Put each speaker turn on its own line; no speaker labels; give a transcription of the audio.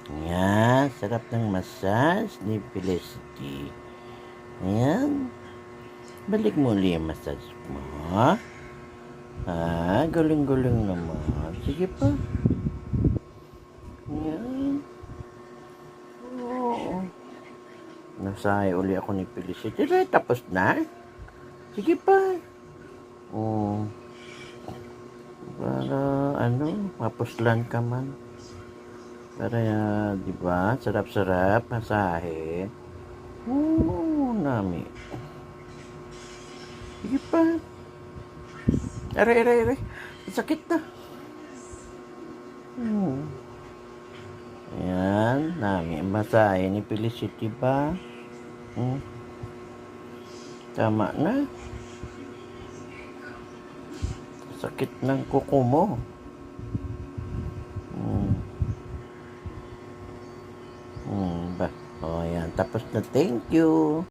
Ayan, sarap ng massage ni Felicity. Ayan, balik mo ulit yung massage mo. Galing-galing naman. Sige pa. Ayan. Oo. Nasahay uli ako ni Felicity. Tapos na? Sige pa. Oo. Para mapuslan ka man. Para, di ba? Sarap-sarap, masahe. Oo, nami. Sige pa. Aray. Sakit na. Ayan, nami. Masahe ni Felicity ba? Tama na. Sakit ng kuko mo. Ba? O, ayan. Tapos na. Thank you.